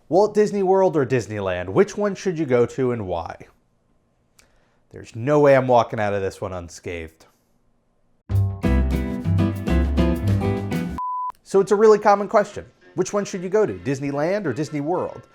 Walt Disney World or Disneyland? Which one should you go to and why? There's no way I'm walking out of this one unscathed. So it's a really common question. Which one should you go to, Disneyland or Disney World?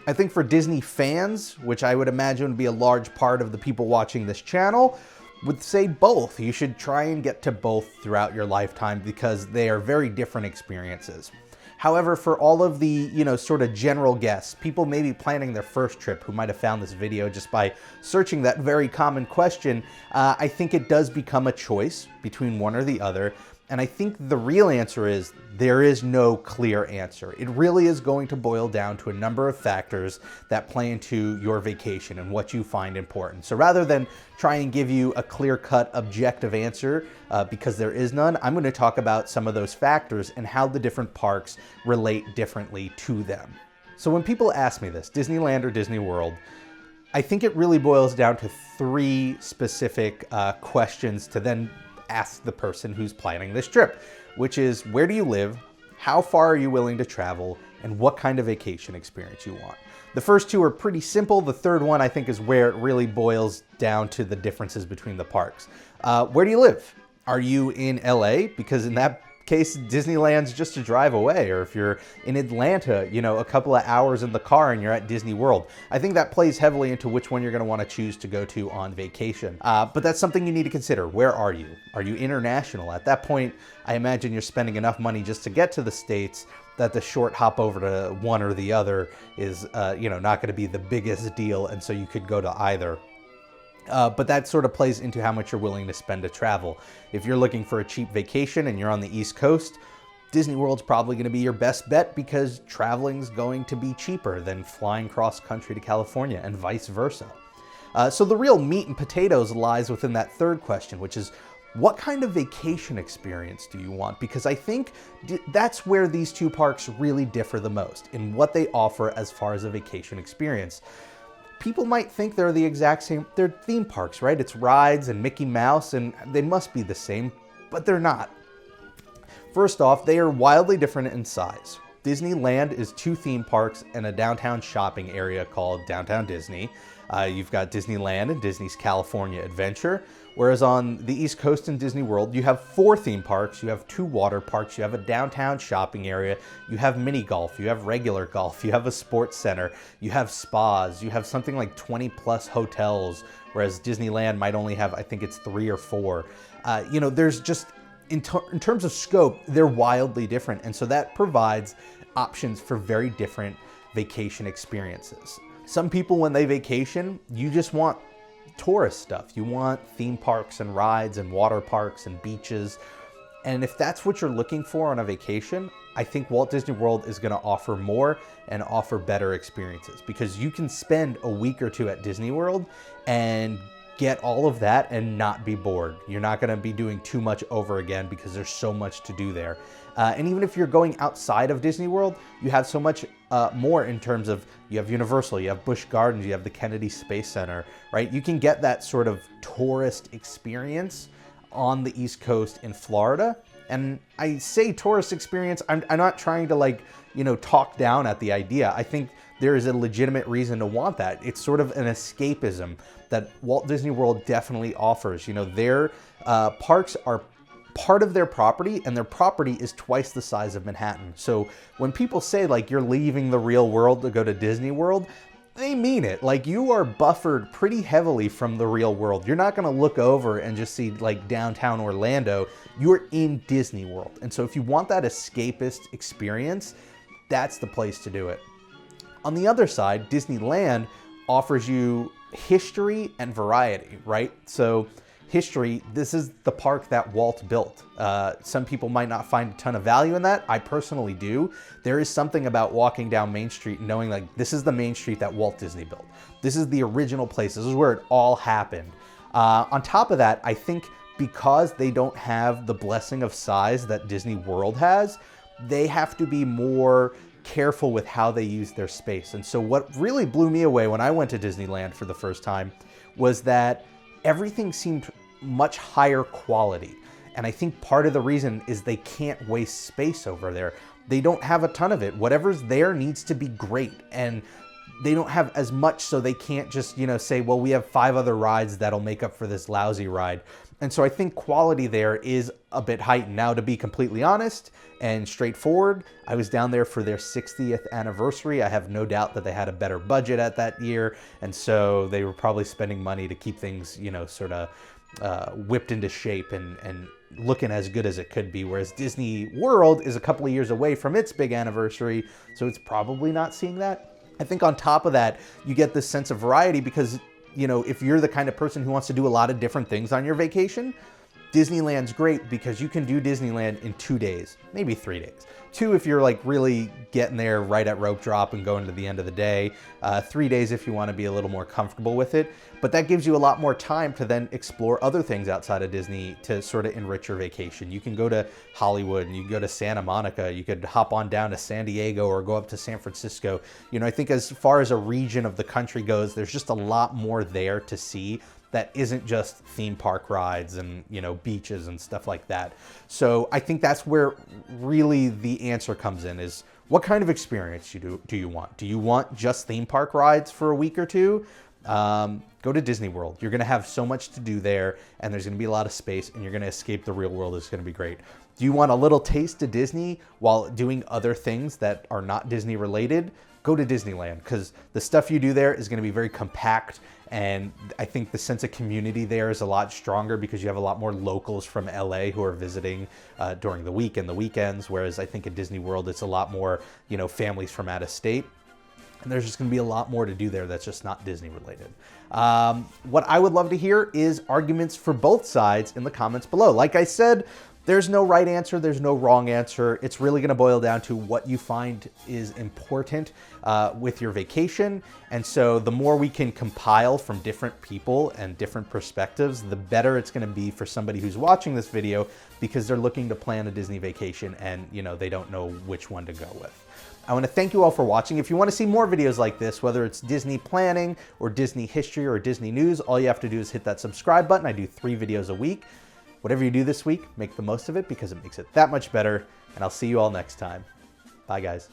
I think for Disney fans, which I would imagine would be a large part of the people watching this channel, would say both. You should try and get to both throughout your lifetime because they are very different experiences. However, for all of the, sort of general guests, people maybe planning their first trip who might have found this video just by searching that very common question, I think it does become a choice between one or the other. And I think the real answer is there is no clear answer. It really is going to boil down to a number of factors that play into your vacation and what you find important. So rather than try and give you a clear-cut objective answer, because there is none, I'm going to talk about some of those factors and how the different parks relate differently to them. So when people ask me this, Disneyland or Disney World, I think it really boils down to three specific questions to then ask the person who's planning this trip, which is where do you live, how far are you willing to travel, and what kind of vacation experience you want. The first two are pretty simple. The third one I think is where it really boils down to the differences between the parks. Where do you live? Are you in LA? Because in that case, Disneyland's just a drive away. Or if you're in Atlanta, a couple of hours in the car and you're at Disney World. I think that plays heavily into which one you're going to want to choose to go to on vacation. But that's something you need to consider. Where are you? Are you international? At that point, I imagine you're spending enough money just to get to the States that the short hop over to one or the other is, not going to be the biggest deal. And so you could go to either. But that sort of plays into how much you're willing to spend to travel. If you're looking for a cheap vacation and you're on the East Coast, Disney World's probably going to be your best bet because traveling's going to be cheaper than flying cross country to California and vice versa. So the real meat and potatoes lies within that third question, which is what kind of vacation experience do you want? Because I think that's where these two parks really differ the most in what they offer as far as a vacation experience. People might think they're the exact same. They're theme parks, right? It's rides and Mickey Mouse, and they must be the same, but they're not. First off, they are wildly different in size. Disneyland is two theme parks and a downtown shopping area called Downtown Disney. You've got Disneyland and Disney's California Adventure, whereas on the East Coast in Disney World, you have 4 theme parks, you have 2 water parks, you have a downtown shopping area, you have mini golf, you have regular golf, you have a sports center, you have spas, you have something like 20 plus hotels, whereas Disneyland might only have, I think it's 3 or 4. There's just, in terms of scope, they're wildly different. And so that provides options for very different vacation experiences. Some people, when they vacation, you just want tourist stuff. You want theme parks and rides and water parks and beaches. And if that's what you're looking for on a vacation, I think Walt Disney World is going to offer more and offer better experiences because you can spend a week or 2 at Disney World and get all of that and not be bored. You're not going to be doing too much over again because there's so much to do there. And even if you're going outside of Disney World, you have so much more in terms of you have Universal, you have Busch Gardens, you have the Kennedy Space Center, right? You can get that sort of tourist experience on the East Coast in Florida. And I say tourist experience, I'm not trying to talk down at the idea. I think there is a legitimate reason to want that. It's sort of an escapism that Walt Disney World definitely offers. Their parks are part of their property, and their property is twice the size of Manhattan. So when people say you're leaving the real world to go to Disney World, they mean it. You are buffered pretty heavily from the real world. You're not going to look over and just see downtown Orlando. You're in Disney World. And so if you want that escapist experience, that's the place to do it. On the other side, Disneyland offers you history and variety, right? So history, this is the park that Walt built. Some people might not find a ton of value in that. I personally do. There is something about walking down Main Street and knowing this is the Main Street that Walt Disney built. This is the original place. This is where it all happened. On top of that, I think because they don't have the blessing of size that Disney World has, they have to be more careful with how they use their space. And so what really blew me away when I went to Disneyland for the first time was that everything seemed much higher quality. And I think part of the reason is they can't waste space over there. they don't have a ton of it. Whatever's there needs to be great, and they don't have as much, so they can't just, say, well, we have 5 other rides that'll make up for this lousy ride. And so I think quality there is a bit heightened. Now, to be completely honest and straightforward, I was down there for their 60th anniversary. I have no doubt that they had a better budget at that year, and so they were probably spending money to keep things, sort of whipped into shape and looking as good as it could be, whereas Disney World is a couple of years away from its big anniversary, so it's probably not seeing that. I think on top of that, you get this sense of variety because, if you're the kind of person who wants to do a lot of different things on your vacation, Disneyland's great because you can do Disneyland in 2 days, maybe 3 days. 2 if you're like really getting there right at rope drop and going to the end of the day. 3 days if you want to be a little more comfortable with it. But that gives you a lot more time to then explore other things outside of Disney to sort of enrich your vacation. You can go to Hollywood and you can go to Santa Monica. You could hop on down to San Diego or go up to San Francisco. I think as far as a region of the country goes, there's just a lot more there to see that isn't just theme park rides and, beaches and stuff like that. So I think that's where really the answer comes in, is what kind of experience do you want? Do you want just theme park rides for a week or two? Go to Disney World. You're going to have so much to do there, and there's going to be a lot of space, and you're going to escape the real world. It's going to be great. Do you want a little taste of Disney while doing other things that are not Disney related? Go to Disneyland, because the stuff you do there is going to be very compact, and I think the sense of community there is a lot stronger because you have a lot more locals from LA who are visiting during the week and the weekends, whereas I think at Disney World it's a lot more, families from out of state. And there's just going to be a lot more to do there that's just not Disney related. What I would love to hear is arguments for both sides in the comments below. Like I said, there's no right answer, there's no wrong answer. It's really going to boil down to what you find is important with your vacation. And so the more we can compile from different people and different perspectives, the better it's going to be for somebody who's watching this video, because they're looking to plan a Disney vacation and they don't know which one to go with. I want to thank you all for watching. If you want to see more videos like this, whether it's Disney planning or Disney history or Disney news, all you have to do is hit that subscribe button. I do 3 videos a week. Whatever you do this week, make the most of it because it makes it that much better. And I'll see you all next time. Bye, guys.